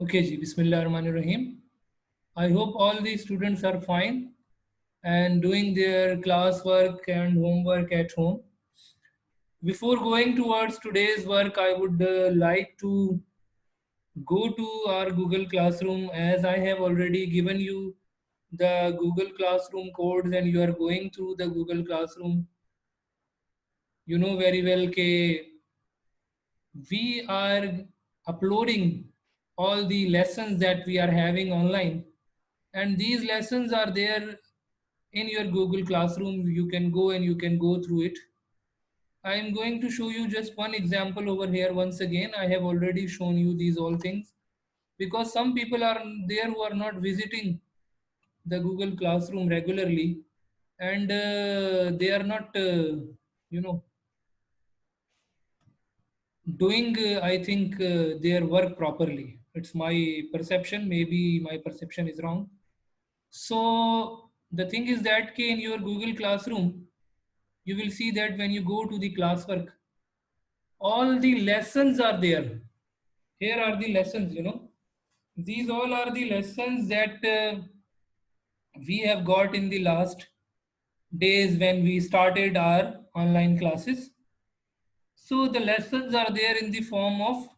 Okay, ji, Bismillahirrahmanirrahim. I hope all the students are fine and doing their classwork and homework at home. Before going towards today's work, I would like to go to our Google Classroom as I have already given you the Google Classroom codes and you are going through the Google Classroom. You know very well that we are uploading all the lessons that we are having online, and these lessons are there in your Google Classroom. You can go and you can go through it. I am going to show you just one example over here. Once again, I have already shown you these all things because some people are there who are not visiting the Google Classroom regularly, and they are not you know doing I think their work properly. It's my perception, maybe my perception is wrong. So the thing is that in your Google Classroom you will see that when you go to the classwork, all the lessons are there. Here are the lessons, these all are the lessons that we have got in the last days when we started our online classes. So the lessons are there in the form of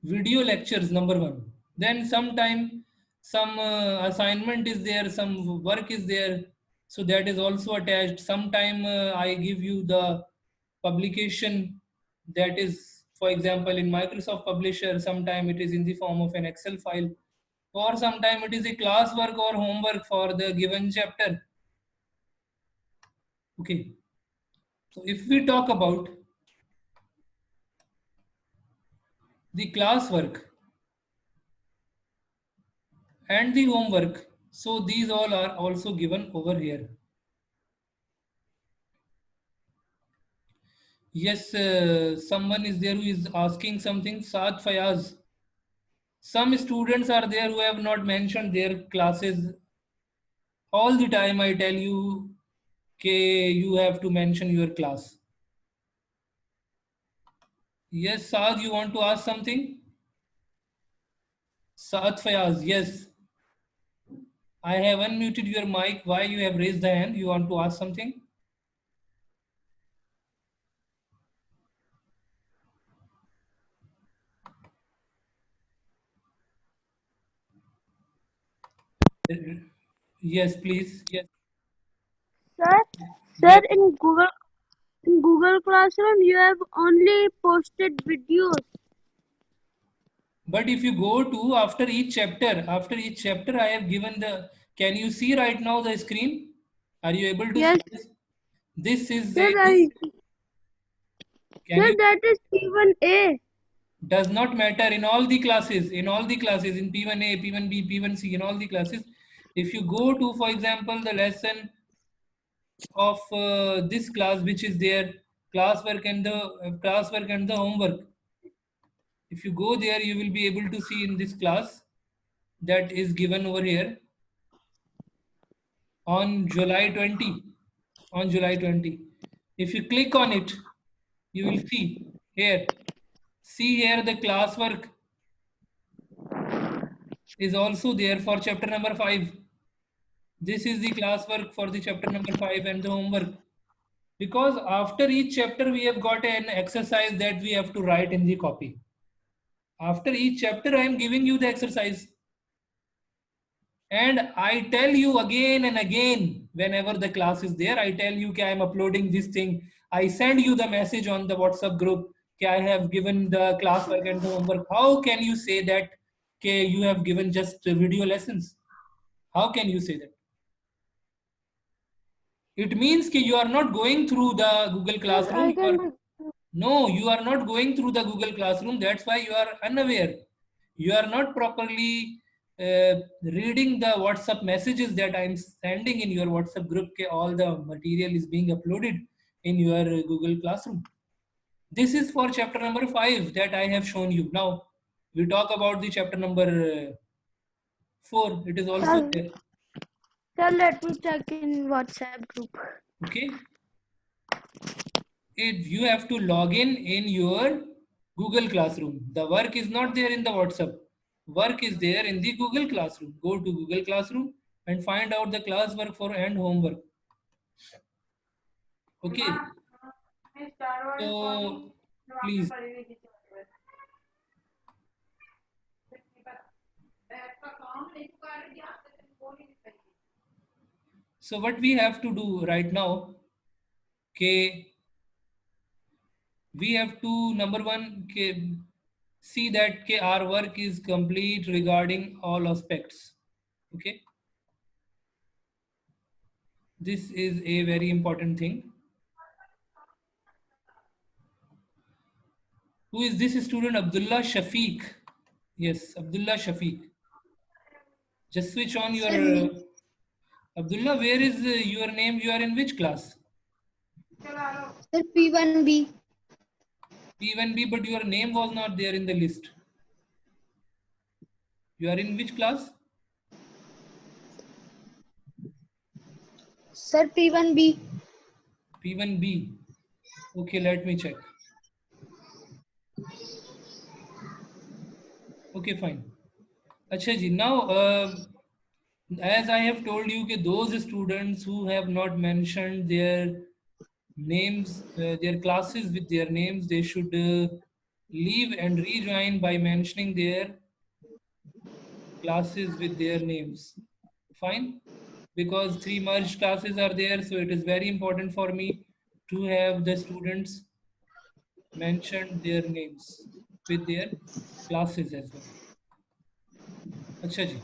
video lectures, number one. Then sometime some assignment is there, some work is there, so that is also attached. Sometime I give you the publication, that is, for example, in Microsoft Publisher. Sometime it is in the form of an Excel file, or sometime it is a classwork or homework for the given chapter. Okay, so if we talk about the classwork and the homework, so these all are also given over here. Yes, someone is there who is asking something. Saad Fayaz. Some students are there who have not mentioned their classes. All the time I tell you, okay, you have to mention your class. Yes, Saad, you want to ask something? Saad Fayaz, yes. I have unmuted your mic. Why you have raised the hand? You want to ask something? Yes, please. Yes. Sir, Yes. in Google Classroom you have only posted videos. But if you go to after each chapter, I have given the. Can you see right now the screen? Are you able to see Yes, this? This is sir, a. This, can sir, you? that is P1A. Does not matter in all the classes. In all the classes, in P1A, P1B, P1C, in all the classes. If you go to, for example, the lesson of this class, which is there, classwork and the homework. If you go there, you will be able to see in this class that is given over here on July 20. On July 20. If you click on it, you will see here. See here, the classwork is also there for chapter number 5. This is the classwork for the chapter number 5 and the homework. Because after each chapter, we have got an exercise that we have to write in the copy. After each chapter, I am giving you the exercise. And I tell you again and again, whenever the class is there, I tell you that I am uploading this thing. I send you the message on the WhatsApp group that I have given the classwork and the homework. How can you say that you have given just video lessons? How can you say that? It means that you are not going through the Google Sir, I Classroom. can. No, you are not going through the Google Classroom. That's why you are unaware. You are not properly reading the WhatsApp messages that I am sending in your WhatsApp group. All the material is being uploaded in your Google Classroom. This is for chapter number 5 that I have shown you. Now, we talk about the chapter number 4. It is also Sir, there. sir, let me check in WhatsApp group. Okay. If you have to log in your Google Classroom. The work is not there in the WhatsApp. Work is there in the Google Classroom. Go to Google Classroom and find out the classwork for and homework. Okay. So please. So what we have to do right now, okay, we have to number one, okay, see that okay, our work is complete regarding all aspects. Okay, this is a very important thing. Who is this student? Abdullah Shafiq. Yes, Abdullah Shafiq. Just switch on your Sir, me. Abdullah. Where is your name? You are in which class? Sir, P1B. P1B, but your name was not there in the list. You are in which class? Sir, P1B. P1B. Okay, let me check. Okay, fine. Acha ji, now as I have told you, that those students who have not mentioned their names, their classes with their names, they should leave and rejoin by mentioning their classes with their names. Fine? Because three merged classes are there, so it is very important for me to have the students mention their names with their classes as well. Acha ji.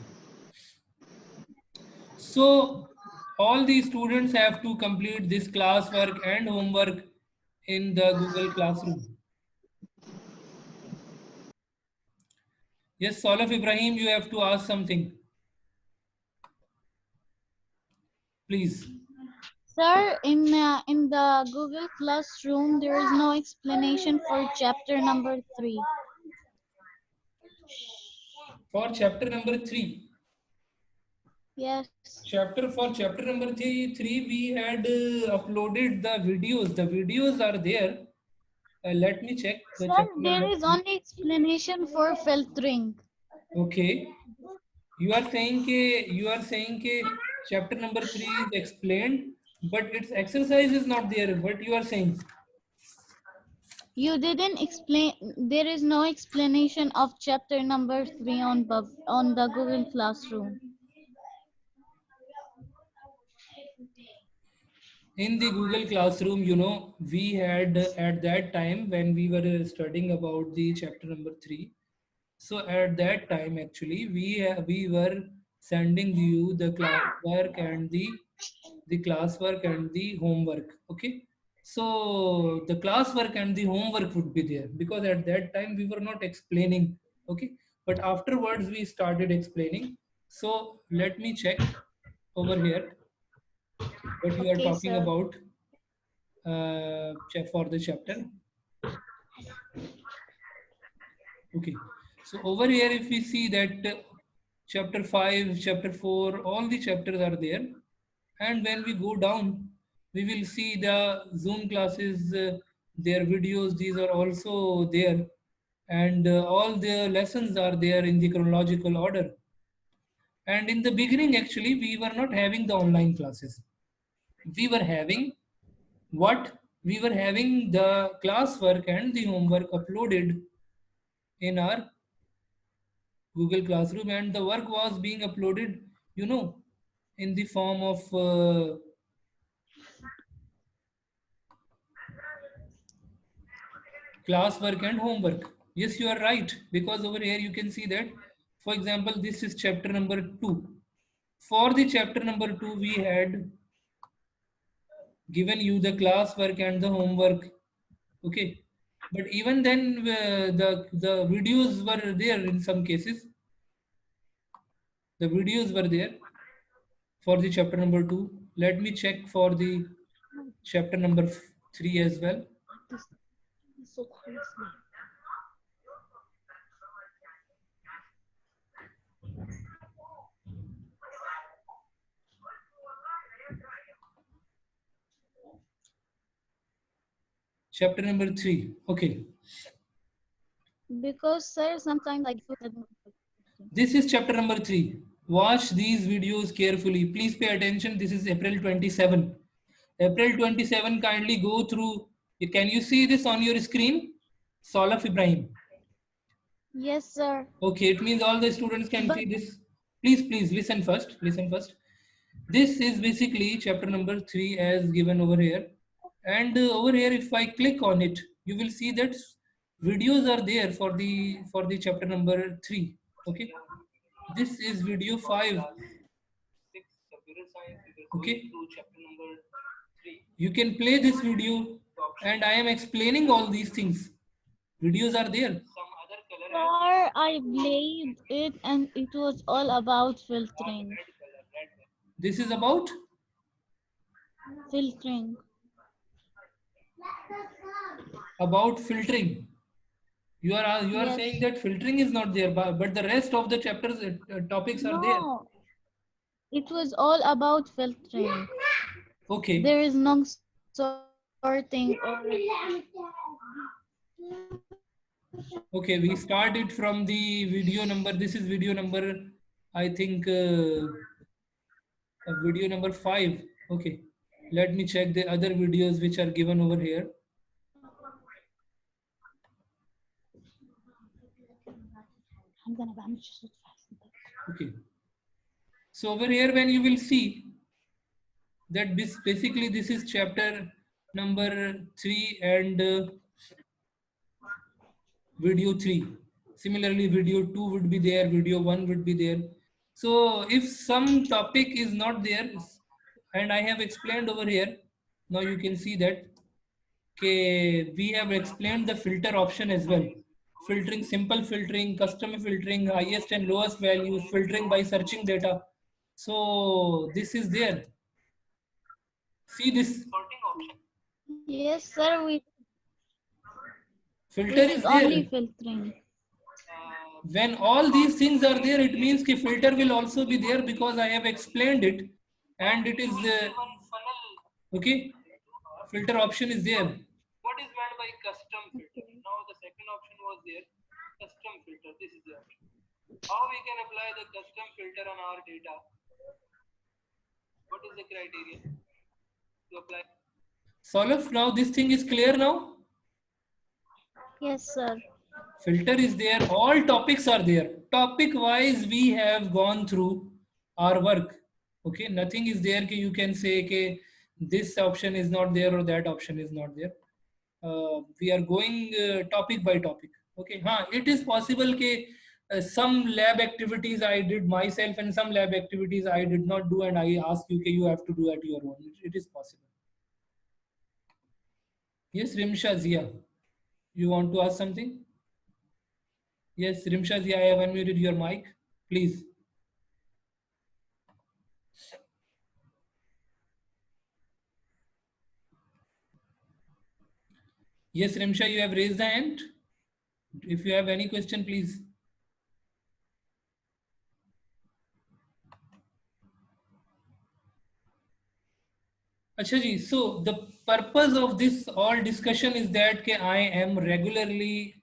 So all the students have to complete this classwork and homework in the Google Classroom. Yes, Solaf Ibrahim, you have to ask something. Please. Sir, in the Google Classroom, there is no explanation for chapter number 3. For chapter number 3. Yes. Chapter number 3, we had uploaded the videos. The videos are there. Let me check the Sir, chapter there number is 3. only explanation for filtering. Okay. You are saying chapter number 3 is explained, but its exercise is not there. What you are saying? You didn't explain. There is no explanation of chapter number 3 on the Google Classroom. In the Google Classroom, we had at that time when we were studying about the chapter number 3. So at that time, actually, we were sending you the classwork and the homework. Okay. So the classwork and the homework would be there because at that time we were not explaining. Okay. But afterwards we started explaining. So let me check over here what you are Okay, talking sir. about for the chapter. Okay, so over here, if we see that chapter 5, chapter 4, all the chapters are there. And when we go down, we will see the Zoom classes, their videos, these are also there. And all the lessons are there in the chronological order. And in the beginning, actually, we were not having the online classes. We were having what? We were having the classwork and the homework uploaded in our Google Classroom, and the work was being uploaded, in the form of classwork and homework. Yes, you are right, because over here you can see that, for example, this is chapter number 2. For the chapter number 2, we had given you the classwork and the homework. Okay, but even then, the videos were there in some cases. The videos were there for the chapter number 2. Let me check for the chapter number 3 as well. Chapter number 3. Okay. Because sir, sometimes I do. This is chapter number 3. Watch these videos carefully. Please pay attention. This is April 27. April 27, kindly go through. Can you see this on your screen? Salaf Ibrahim. Yes, sir. Okay, it means all the students can But see this. Please listen first. Listen first. This is basically chapter number 3 as given over here. And over here, if I click on it, you will see that videos are there for the chapter number 3. Okay. This is video 5. Okay. You can play this video and I am explaining all these things. Videos are there. sir, I played it and it was all about filtering. This is about Filtering. filtering. You are Yes. saying that filtering is not there, but the rest of the chapters topics are there. No. It was all about filtering. Okay. There is no sorting or Okay, we started from the video number. This is video number, I think, video number 5. Okay, let me check the other videos which are given over here. Okay, so over here when you will see that this basically this is chapter number 3 and video 3. Similarly, video 2 would be there, video 1 would be there. So if some topic is not there, and I have explained over here, now you can see that okay, we have explained the filter option as well. Filtering, simple filtering, custom filtering, highest and lowest values, filtering by searching data. So this is there. See this yes, sir. filter It is is only there. filtering. When all these things are there, it means कि filter will also be there because I have explained it, and it is okay. Filter option is there. What is meant by custom filter? Now the second option was there. Custom filter. This is the option. How we can apply the custom filter on our data? What is the criteria to apply? Solif, now this thing is clear now. Yes, sir. Filter is there, all topics are there. Topic wise we have gone through our work. Okay, nothing is there कि you can say कि this option is not there or that option is not there. We are going topic by topic. Okay, it is possible कि some lab activities I did myself and some lab activities I did not do, and I ask you कि you have to do at your own. It is possible. Yes, Rimsha Zia, you want to ask something? Yes, Rimshaji, I have unmuted your mic. Please. Yes, Rimsha, you have raised the hand. If you have any question, please. Acha ji, so the purpose of this all discussion is that I am regularly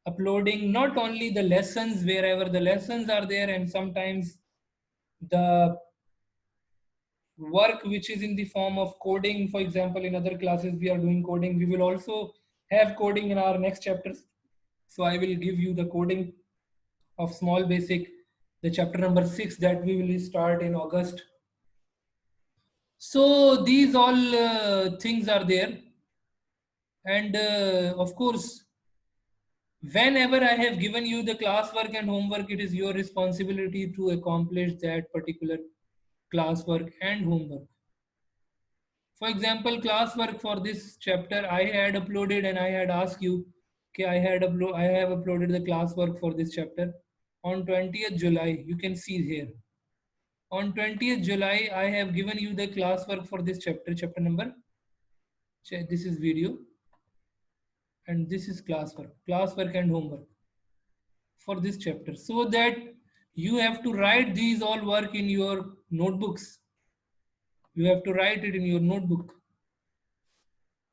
uploading not only the lessons wherever the lessons are there, and sometimes the work which is in the form of coding. For example, in other classes we are doing coding. We will also have coding in our next chapters. So I will give you the coding of small basic, the chapter number 6 that we will start in August. So these all things are there, and of course whenever I have given you the classwork and homework, it is your responsibility to accomplish that particular classwork and homework. For example, classwork for this chapter I had uploaded, and I had asked you, okay, I have uploaded the classwork for this chapter on 20th July. You can see here. On 20th July, I have given you the classwork for this chapter, chapter number. This is video, and this is classwork and homework for this chapter. So that you have to write these all work in your notebooks. You have to write it in your notebook.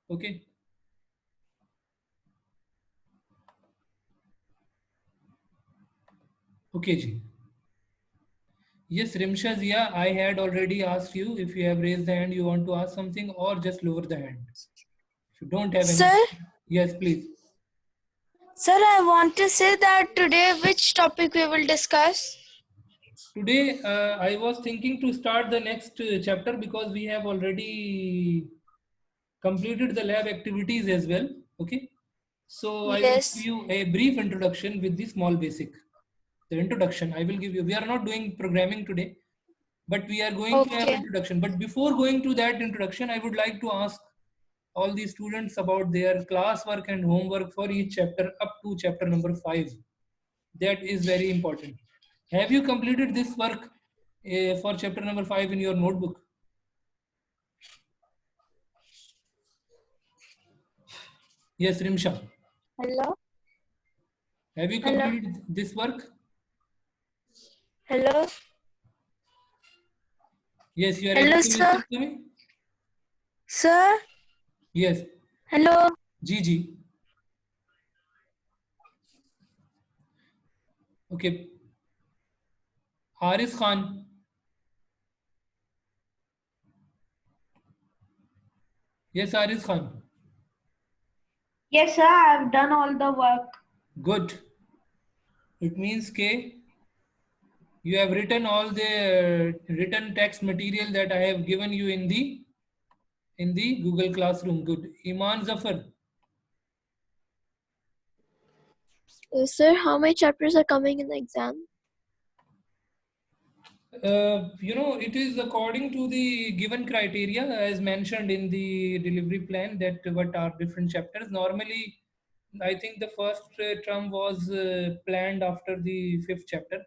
Okay. Okay, Ji. Yes, Rimsha Zia, I had already asked you if you have raised the hand, you want to ask something, or just lower the hand. If you don't have any. Sir, Yes, please. sir, I want to say that today which topic we will discuss? Today, I was thinking to start the next chapter because we have already completed the lab activities as well. Okay. So I will give Yes. you a brief introduction with the small basic. The introduction I will give you. We are not doing programming today, but we are going to have Okay. introduction. But before going to that introduction, I would like to ask all the students about their classwork and homework for each chapter up to chapter number 5. That is very important. Have you completed this work for chapter number 5 in your notebook? Yes, Rimsha. Hello. Have you Hello. completed this work? Hello. Yes, you are Hello, able to sir. listen to me? Sir. Yes. Hello. Gigi. Okay. Haris Khan. Yes, Haris Khan. Yes, sir, I've done all the work. Good. It means K. You have written all the written text material that I have given you in the Google Classroom. Good. Iman Zafar. Sir, how many chapters are coming in the exam? It is according to the given criteria as mentioned in the delivery plan that what are different chapters. Normally, I think the first term was planned after the 5th chapter,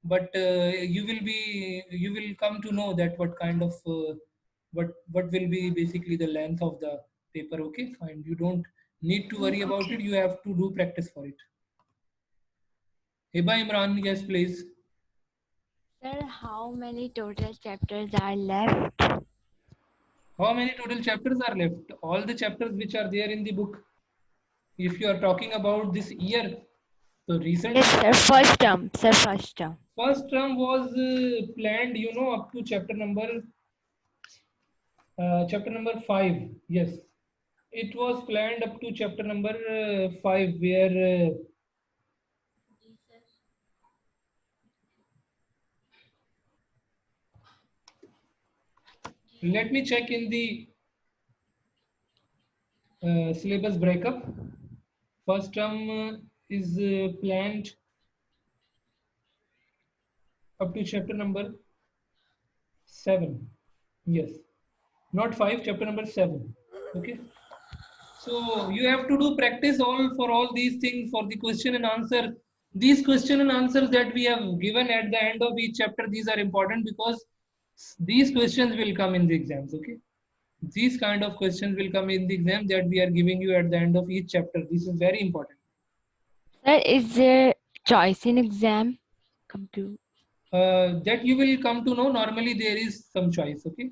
but you will come to know that what kind of what will be basically the length of the paper. Okay, fine. You don't need to worry about it. You have to do practice for it. Hiba Imran, yes, please. Sir, how many total chapters are left? How many total chapters are left? All the chapters which are there in the book. If you are talking about this year, so recently, Yes, sir, first term. Sir, first term. first term was planned, up to chapter number 5. Yes, it was planned up to chapter number 5, where let me check in the syllabus breakup. First term is planned up to chapter number 7. Yes, not 5, chapter number 7. Okay. So you have to do practice all for all these things for the question and answer. These question and answers that we have given at the end of each chapter, these are important because these questions will come in the exams. Okay. These kind of questions will come in the exam that we are giving you at the end of each chapter. This is very important. Sir, is there choice in exam? Come to. That you will come to know. Normally there is some choice. Okay.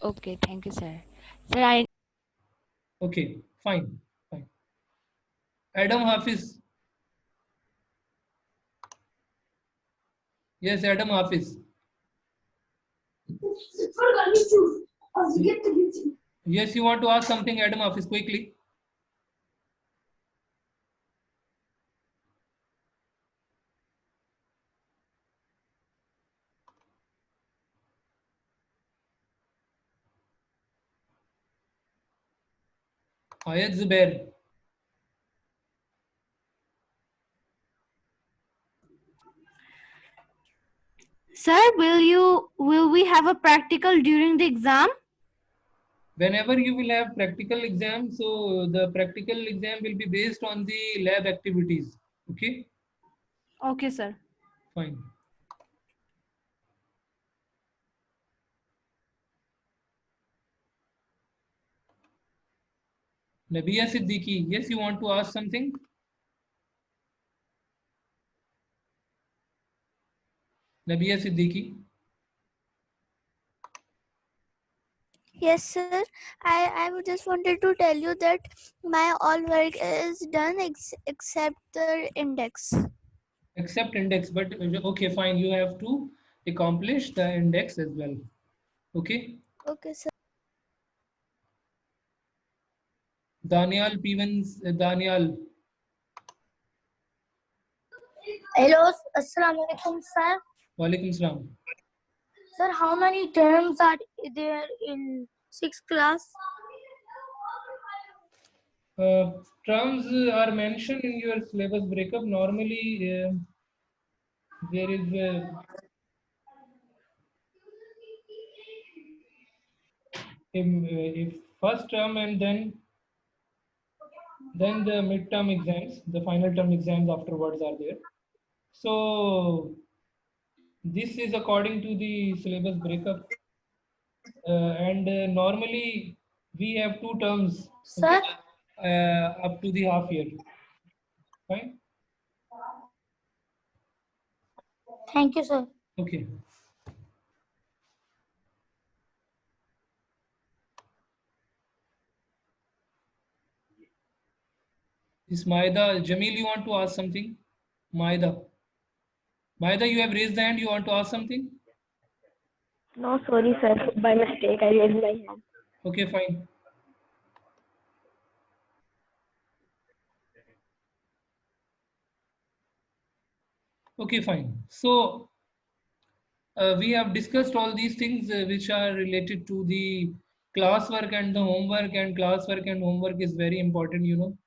Okay, thank you, sir. Sir, I. Okay. Fine. Fine. Adam Hafiz. Yes, Adam Hafiz. Yes, you want to ask something, Adam Hafiz, quickly. Ayat Zubair. Sir, will we have a practical during the exam? Whenever you will have practical exam, so the practical exam will be based on the lab activities. Okay, Okay, sir. fine. Nabia Siddiqui, yes, you want to ask something? Nabia Siddiqui. Yes, sir. I would just wanted to tell you that my all work is done except the index. except index, but okay, fine. You have to accomplish the index as well. Okay. Okay, sir. Daniel Pevens, Daniel. Hello, Assalamu alaikum, sir. Walaikum salam. Sir, how many terms are there in sixth class? Terms are mentioned in your syllabus breakup. Normally, there is a first term and then the midterm exams, the final term exams afterwards are there. So this is according to the syllabus breakup, and normally we have 2 terms, Sir, up to the half year. Fine. thank you, sir. Okay. Is Maida, Jamil, you want to ask something? Maida. Maida, you have raised the hand. You want to ask something? No, sorry, sir. By mistake, I raised my hand. Okay, fine. Okay, fine. So we have discussed all these things which are related to the classwork and the homework, and classwork and homework is very important, you know.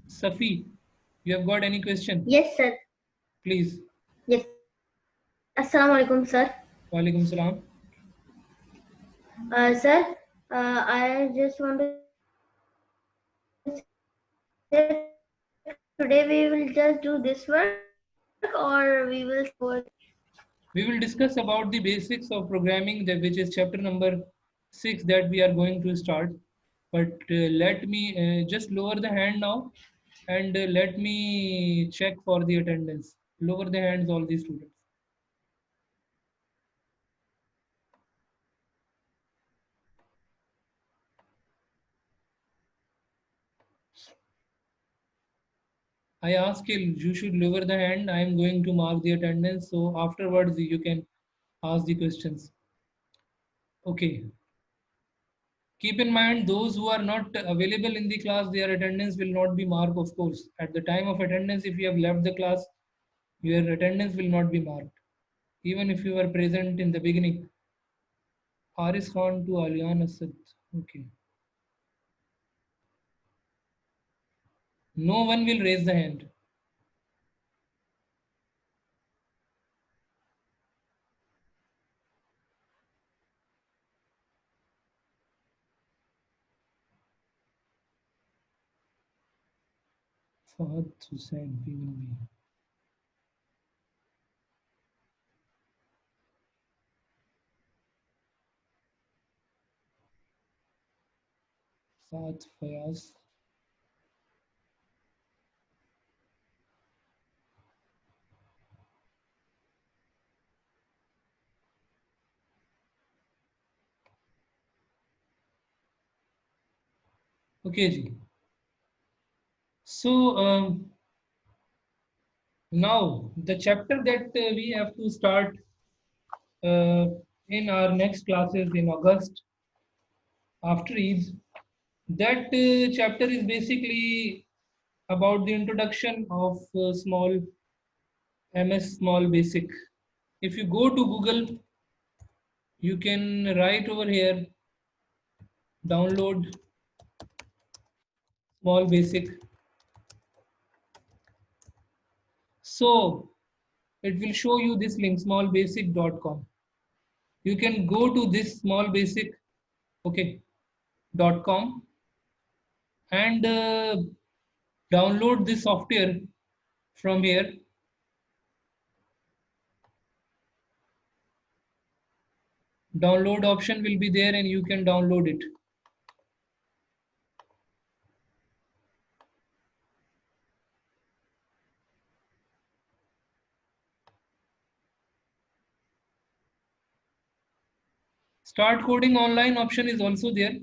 Safi, you have got any question? Yes, sir. Please. Yes. Assalamu alaikum, sir. Walaikum salam. Sir, I just want to say today we will just do this work or we will work. We will discuss about the basics of programming, which is chapter number 6 that we are going to start. But let me just lower the hand now, and let me check for the attendance. Lower the hands, all the students. I ask you should lower the hand. I am going to mark the attendance. So afterwards you can ask the questions. Okay. Keep in mind, those who are not available in the class, their attendance will not be marked, of course. At the time of attendance, if you have left the class, your attendance will not be marked. Even if you were present in the beginning. Haris Khan to Alian Asad. Okay. No one will raise the hand. Fahad Hussain, B1B. Saad Fayaz. Okay, ji. So now the chapter that we have to start in our next classes in August after Eid, that chapter is basically about the introduction of small MS Small Basic. If you go to Google, you can write over here, download Small Basic. So it will show you this link, smallbasic.com. You can go to this smallbasic, okay, .com, and download this software from here. Download option will be there and you can download it. Start coding online option is also there,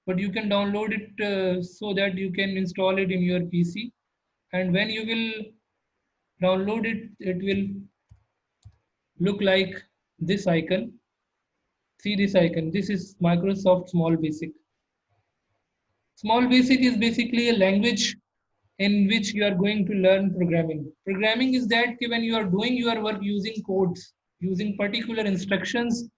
but you can download it so that you can install it in your PC and when you will download it, it will look like this icon. See this icon. This is Microsoft Small Basic. Small Basic is basically a language in which you are going to learn programming. Programming is that when you are doing your work using codes, using particular instructions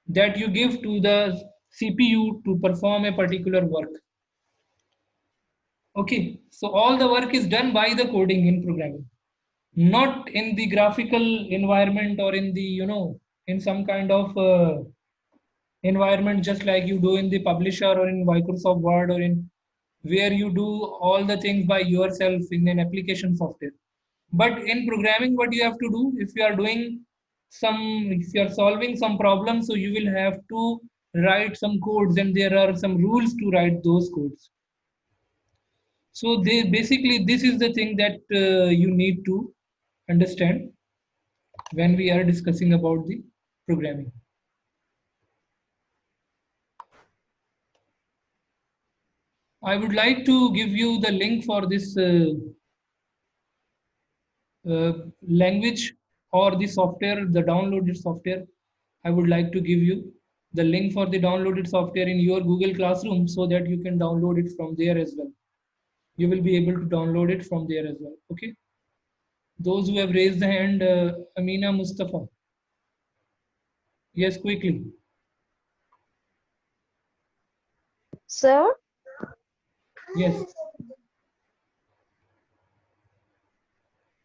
that you give to the CPU to perform a particular work. Okay, so all the work is done by the coding in programming, not in the graphical environment or in the, in some kind of environment just like you do in the publisher or in Microsoft Word, or in where you do all the things by yourself in an application software. But in programming, what you have to do, if you are doing if you are solving some problem, so you will have to write some codes, and there are some rules to write those codes. So basically this is the thing that you need to understand when we are discussing about the programming. I would like to give you the link for this language or the software, the downloaded software. I would like to give you the link for the downloaded software in your Google Classroom so that you can download it from there as well. You will be able to download it from there as well. Okay. Those who have raised the hand, Amina Mustafa. Yes, quickly. Sir, Yes.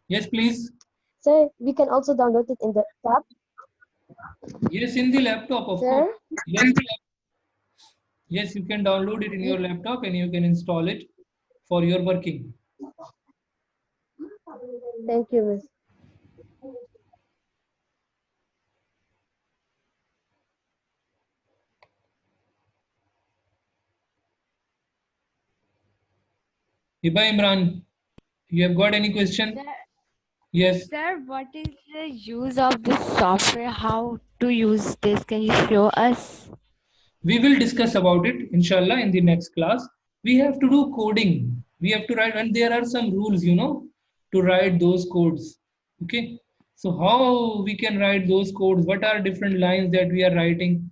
Yes, please. sir, we can also download it in the tab. Yes, in the laptop, of Sir? course. Yes, yes, you can download it in your laptop and you can install it for your working. Thank you, Miss. Hiba Imran, you have got any question? Sir, Yes. sir, what is the use of this software? How to use this? Can you show us? We will discuss about it, inshallah, in the next class. We have to do coding. We have to write, and there are some rules, to write those codes. Okay. So how we can write those codes? What are different lines that we are writing?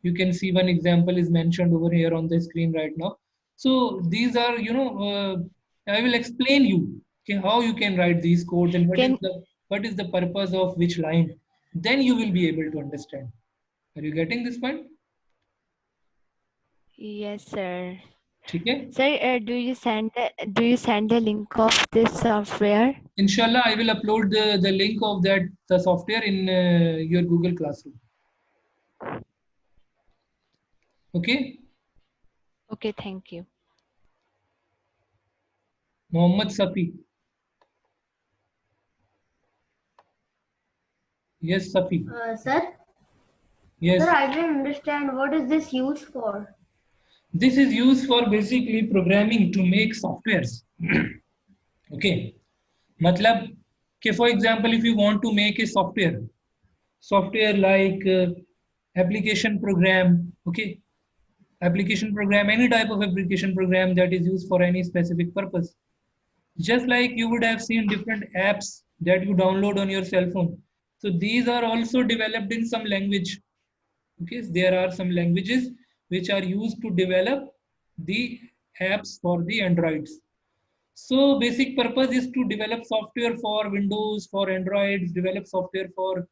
You can see one example is mentioned over here on the screen right now. So these are, I will explain you, okay, how you can write these codes and what is the purpose of which line. Then you will be able to understand. Are you getting this point? Yes, sir. Okay. Sir, do you send the link of this software? Inshallah, I will upload the link of the software in your Google Classroom. Okay. Okay, thank you. Mohammad Safi. Yes, Safi. Sir? Yes. Sir, I didn't understand what is this used for? This is used for basically programming to make softwares. Okay. Matlab, okay, for example, if you want to make a software like application program, okay, application program, any type of application program that is used for any specific purpose. Just like you would have seen different apps that you download on your cell phone. So these are also developed in some language. Okay, there are some languages which are used to develop the apps for the Androids. So basic purpose is to develop software for Windows, for Androids, develop software for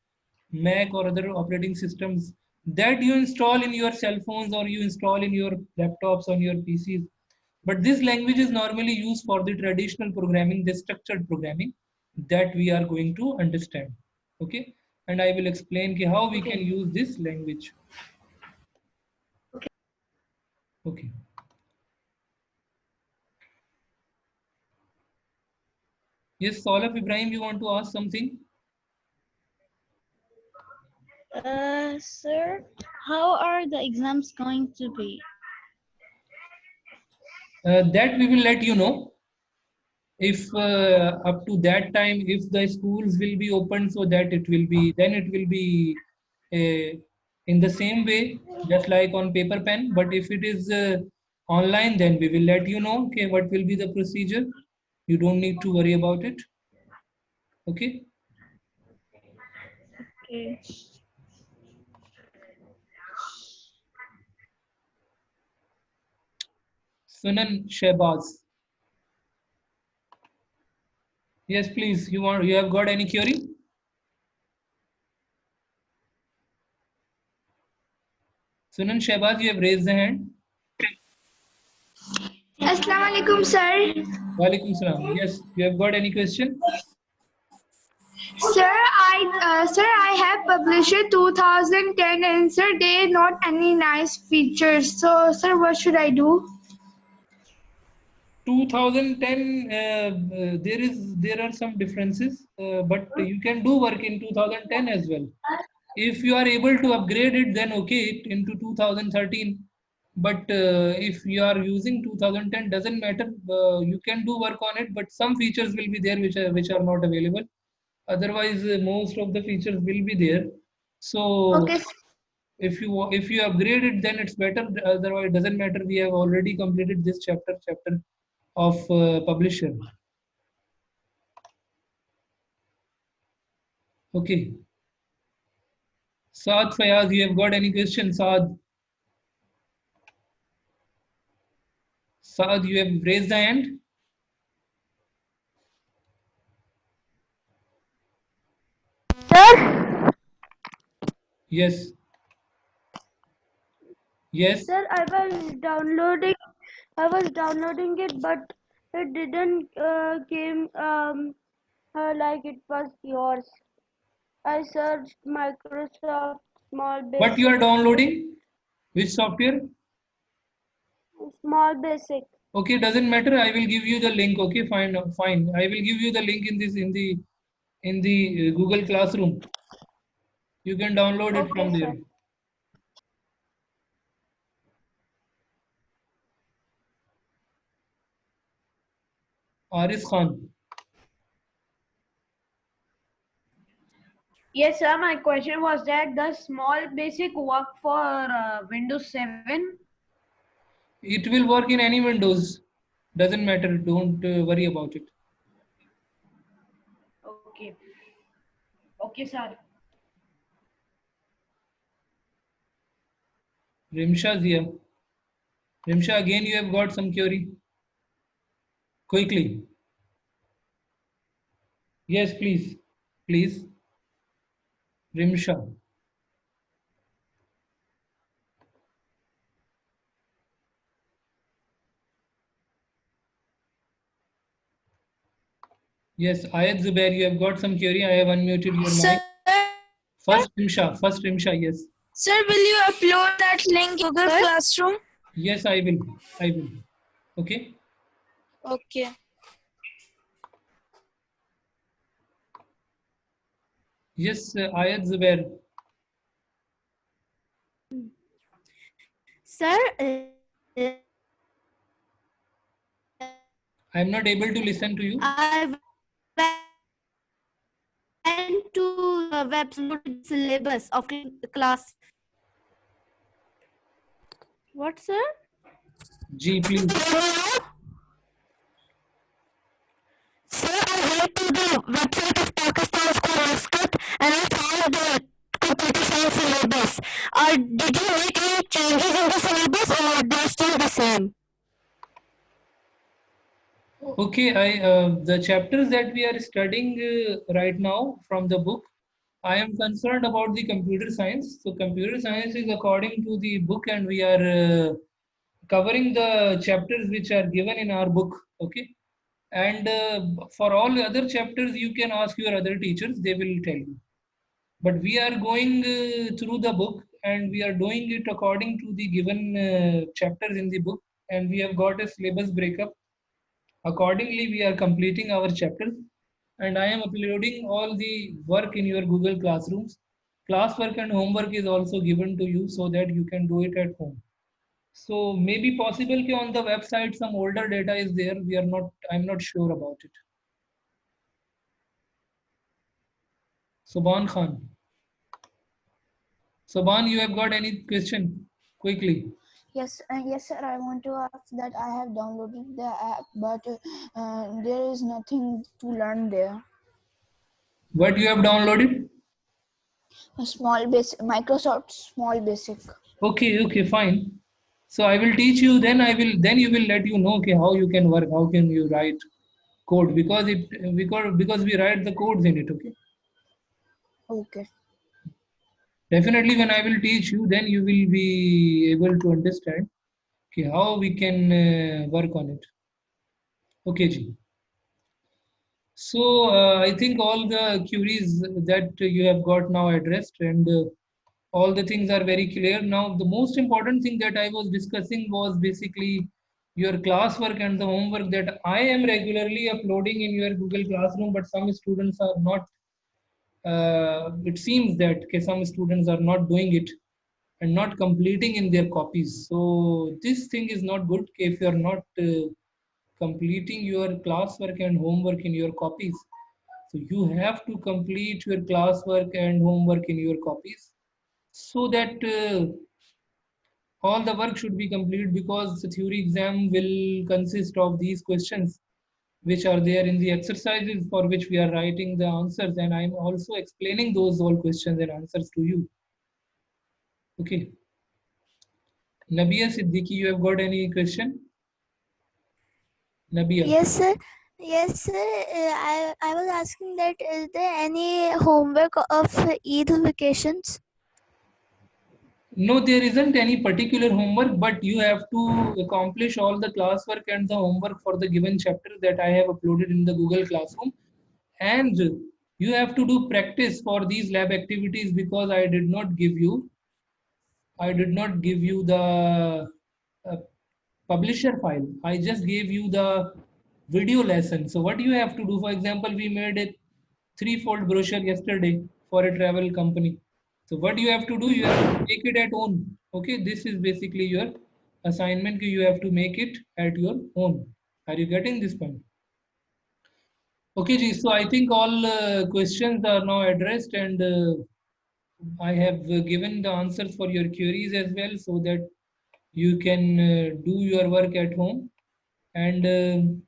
Mac or other operating systems that you install in your cell phones or you install in your laptops on your PCs. But this language is normally used for the traditional programming, the structured programming that we are going to understand. Okay, and I will explain how we can use this language. Okay. Yes, Saulaf Ibrahim, you want to ask something? Sir, how are the exams going to be? That we will let you know. If up to that time, if the schools will be open, so that it will be in the same way, just like on paper pen. But if it is online, then we will let you know. Okay, what will be the procedure? You don't need to worry about it. Okay. Okay. Sunan Shehbaz. Yes, please. You have got any query? Sunan Shehbaz, you have raised the hand. Assalamu alaikum, sir. Walaikum salam. Yes, you have got any question? Sir, I have published 2010 and sir, there are not any nice features. So, sir, what should I do? 2010, there are some differences, but you can do work in 2010 as well. If you are able to upgrade it, then okay, into 2013. But if you are using 2010, doesn't matter. You can do work on it, but some features will be there which are not available. Otherwise, most of the features will be there. So Okay. if you upgrade it, then it's better. Otherwise, it doesn't matter. We have already completed this chapter of publisher. Okay. Saad Fayaz, you have got any question? Saad, you have raised the hand. Sir, Yes. Yes. sir, I was downloading it, but it didn't came like it was yours. I searched Microsoft Small What you are Basic. downloading? Which software? Small Basic. Okay, doesn't matter. I will give you the link. Okay, fine, fine. I will give you the link in the Google Classroom. You can download it from Okay, there. sir. Aris Khan. Yes, sir. My question was that the small basic work for Windows 7. It will work in any Windows. Doesn't matter. Don't worry about it. Okay. Okay, sir. Rimsha Zia. Rimsha, again you have got some query. Quickly. Yes, please. Please. Rimsha. Yes, Ayat Zubair, you have got some query. I have unmuted your Sir, mic. First Rimsha, yes. sir, will you upload that link in Google Classroom? Yes, I will. I will. Okay. Okay. Yes, Ayat Zubair. Sir, I am not able to listen to you. I went to the website syllabus of class. What, sir? G, please. Sir, I went to the website of Pakistan School Institute and I found the computer science syllabus. Did you make any changes in the syllabus or they're still the same? Okay, the chapters that we are studying right now from the book, I am concerned about the computer science. So computer science is according to the book, and we are covering the chapters which are given in our book. Okay, and for all other chapters, you can ask your other teachers; they will tell you. But we are going through the book, and we are doing it according to the given chapters in the book, and we have got a syllabus breakup. Accordingly, we are completing our chapters, and I am uploading all the work in your Google Classrooms. Classwork and homework is also given to you so that you can do it at home. So maybe possible that on the website some older data is there. I'm not sure about it. Subhan Khan. Subhan, you have got any question? Quickly. Yes, sir. I want to ask that I have downloaded the app, but there is nothing to learn there. What you have downloaded? A small basic, Microsoft Small Basic. Okay, fine. So I will teach you. Then you will let you know, okay, how you can work, how can you write code, because we write the codes in it. Okay. Okay. Definitely, when I will teach you, then you will be able to understand, okay, how we can work on it. Okay, Ji. So I think all the queries that you have got now addressed, and all the things are very clear. Now, the most important thing that I was discussing was basically your classwork and the homework that I am regularly uploading in your Google Classroom, but some students are not. It seems that okay, some students are not doing it and not completing in their copies. So this thing is not good if you are not completing your classwork and homework in your copies. So you have to complete your classwork and homework in your copies so that all the work should be complete, because the theory exam will consist of these questions which are there in the exercises for which we are writing the answers, and I'm also explaining those all questions and answers to you. Okay. Nabia Siddiqui, you have got any question? Nabia. Yes, sir. Yes, sir. I was asking that is there any homework of Eid vacations? No, there isn't any particular homework, but you have to accomplish all the classwork and the homework for the given chapter that I have uploaded in the Google Classroom. And you have to do practice for these lab activities, because I did not give you the uh, publisher file. I just gave you the video lesson. So what you have to do, for example, we made a threefold brochure yesterday for a travel company. So what you have to do, you have to make it at home. Okay, this is basically your assignment. You have to make it at your home. Are you getting this point? Okay, Ji. So I think all questions are now addressed, and I have given the answers for your queries as well, so that you can do your work at home. And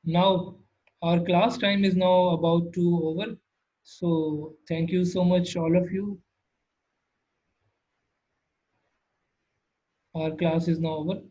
now our class time is now about to over. So thank you so much, all of you. Our class is now over.